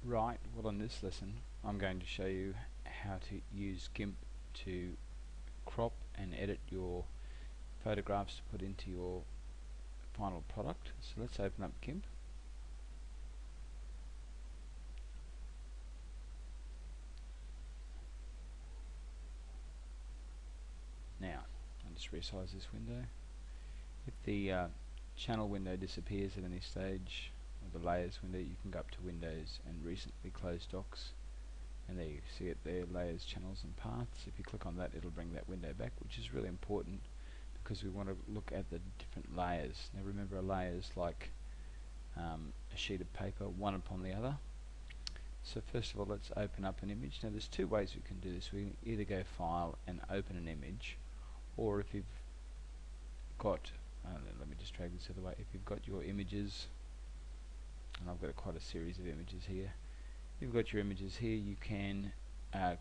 Right, well, on this lesson I'm going to show you how to use GIMP to crop and edit your photographs to put into your final product. So let's open up GIMP. Now, I'll just resize this window. If the channel window disappears at any stage, or the layers window, you can go up to Windows and recently closed docs, and there you see it there, layers, channels and paths. If you click on that, it'll bring that window back, which is really important because we want to look at the different layers. Now remember, a layer is like a sheet of paper, one upon the other. So first of all, let's open up an image. Now there's two ways we can do this. We can either go File and open an image, or if you've got let me just drag this other way. If you've got your images, and I've got quite a series of images here, if you've got your images here, you can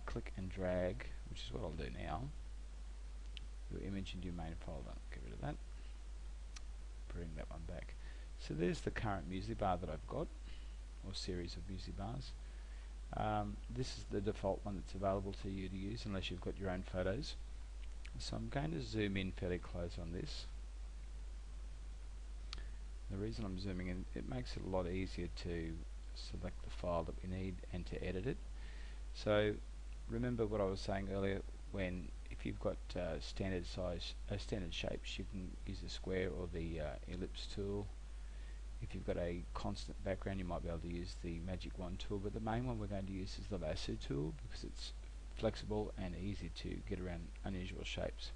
click and drag, which is what I'll do now, your image into your main folder. Get rid of that, bring that one back. So there's the current music bar that I've got, or series of music bars. This is the default one that's available to you to use unless you've got your own photos. So I'm going to zoom in fairly close on this. The reason I'm zooming in, it makes it a lot easier to select the file that we need and to edit it. So remember what I was saying earlier, when if you've got standard shapes, you can use the square or the ellipse tool. If you've got a constant background, you might be able to use the magic wand tool, but the main one we're going to use is the lasso tool because it's flexible and easy to get around unusual shapes.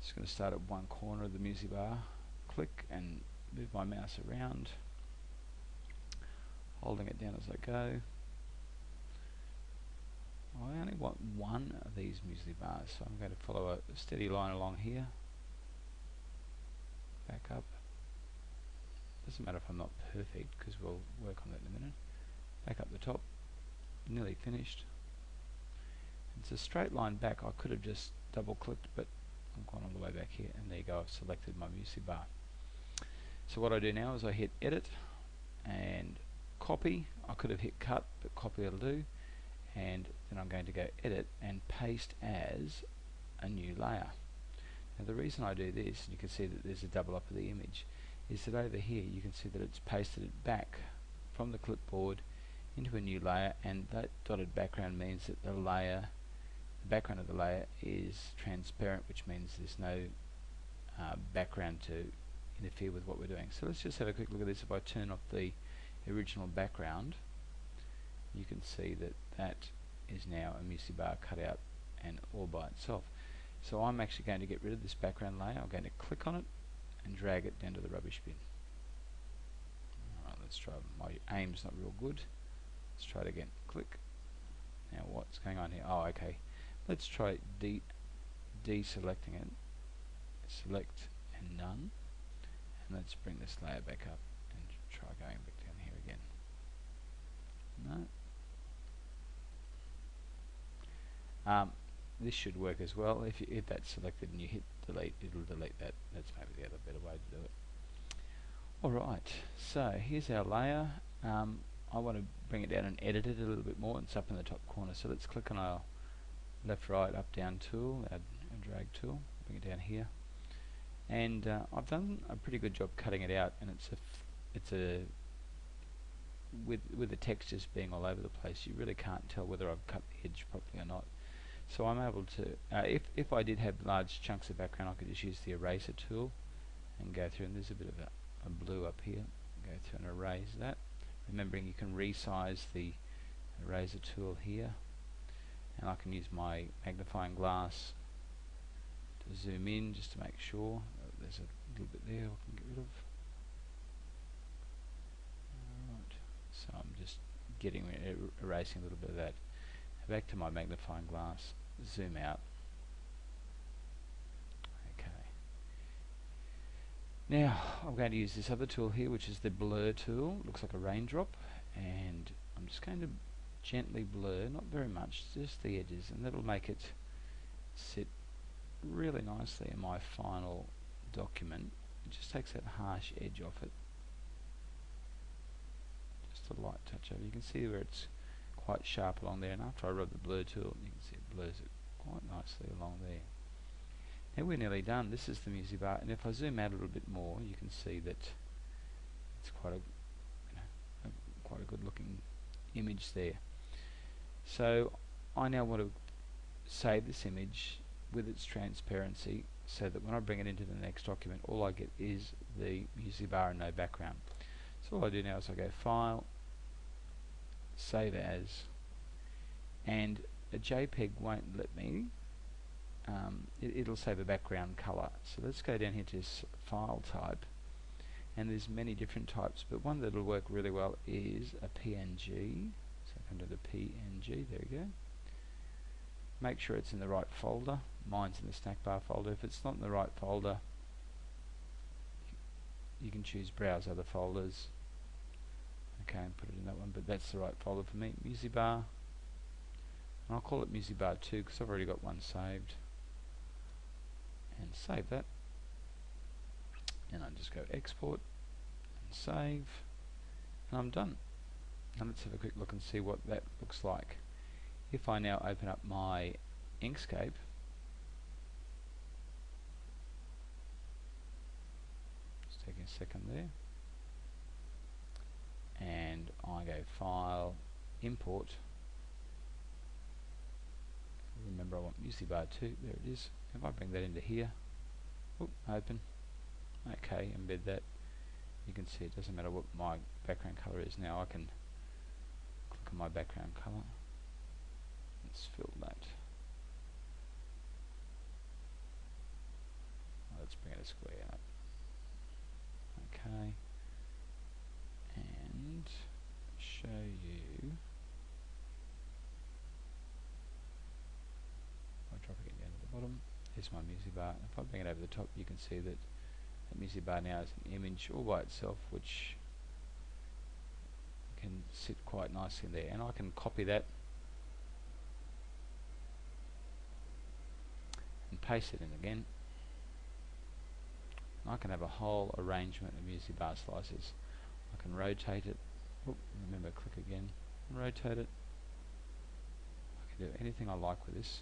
Just going to start at one corner of the music bar, click and move my mouse around, holding it down as I go. I only want one of these music bars, so I'm going to follow a steady line along here, back up. Doesn't matter if I'm not perfect because we'll work on that in a minute. Back up the top, nearly finished. It's a straight line back. I could have just double clicked, but I've gone all the way back here, and there you go, I've selected my music bar. So what I do now is I hit edit and copy. I could have hit cut, but copy will do, and then I'm going to go edit and paste as a new layer. Now the reason I do this, and you can see that there's a double up of the image, is that over here you can see that it's pasted it back from the clipboard into a new layer, and that dotted background means that the background of the layer is transparent, which means there's no background to interfere with what we're doing. So let's just have a quick look at this. If I turn off the original background, you can see that that is now a music bar cut out and all by itself. So I'm actually going to get rid of this background layer. I'm going to click on it and drag it down to the rubbish bin. Alright, let's try. My aim's not real good. Let's try it again. Click. Now what's going on here? Oh, okay. Let's try deselecting it. Select and none. And let's bring this layer back up and try going back down here again. No. This should work as well. If that's selected and you hit delete, it'll delete that. That's maybe the other better way to do it. Alright, so here's our layer. I want to bring it down and edit it a little bit more. It's up in the top corner, so let's click on our left, right, up, down tool, our drag tool, bring it down here, and I've done a pretty good job cutting it out, and with the textures being all over the place, you really can't tell whether I've cut the edge properly or not. So I'm able to, if I did have large chunks of background, I could just use the eraser tool and go through, and there's a bit of a blue up here, go through and erase that. Remembering you can resize the eraser tool here, and I can use my magnifying glass to zoom in just to make sure there's a little bit there I can get rid of. Alright, so I'm just erasing a little bit of that. Now back to my magnifying glass, zoom out. Okay. Now I'm going to use this other tool here, which is the blur tool. It looks like a raindrop, and I'm just going to gently blur, not very much, just the edges, and that'll make it sit really nicely in my final document. It just takes that harsh edge off it just a light touch over. You can see where it's quite sharp along there, and after I rub the blur tool, you can see it blurs it quite nicely along there. Now we're nearly done. This is the music bar, and if I zoom out a little bit more, you can see that it's quite quite a good looking image there. So I now want to save this image with its transparency, so that when I bring it into the next document, all I get is the music bar and no background. So all I do now is I go File, Save As, and a JPEG won't let me. It'll save a background color. So let's go down here to File Type, and there's many different types, but one that'll work really well is a PNG. So come to the PNG, there we go. Make sure it's in the right folder. Mine's in the snack bar folder. If it's not in the right folder, you can choose Browse Other Folders. Okay, and put it in that one, but that's the right folder for me. Music bar, and I'll call it Music Bar 2 because I've already got one saved. And save that. And I just go Export and Save, and I'm done. And let's have a quick look and see what that looks like. If I now open up my Inkscape, just taking a second there, and I go File, Import. Remember I want Music Bar 2, there it is. If I bring that into here, open, okay, embed that, you can see it doesn't matter what my background color is now. I can click on my background color. Let's fill that. Let's bring it a square up. Okay. And show you. I'll drop it down to the bottom. Here's my music bar. If I bring it over the top, you can see that the music bar now is an image all by itself, which can sit quite nicely in there. And I can copy that and paste it in again. And I can have a whole arrangement of music bar slices. I can rotate it. Remember, click again. Rotate it. I can do anything I like with this.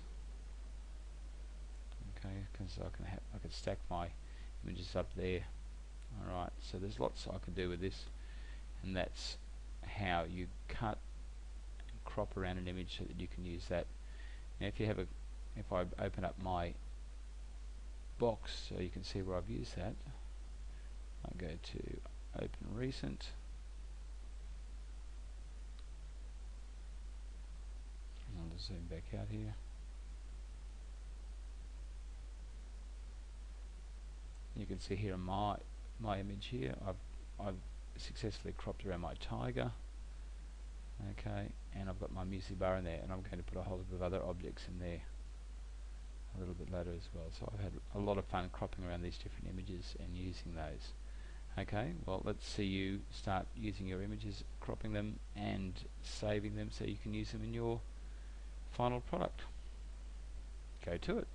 Okay, because I can stack my images up there. Alright, so there's lots I can do with this, and that's how you cut and crop around an image so that you can use that. Now if I open up my box so you can see where I've used that, I go to Open Recent, and I'll just zoom back out here. You can see here my image here. I've successfully cropped around my tiger. Okay, and I've got my music bar in there, and I'm going to put a whole heap of other objects in there a little bit later as well. So I've had a lot of fun cropping around these different images and using those. Okay, well, let's see you start using your images, cropping them and saving them so you can use them in your final product. Go to it.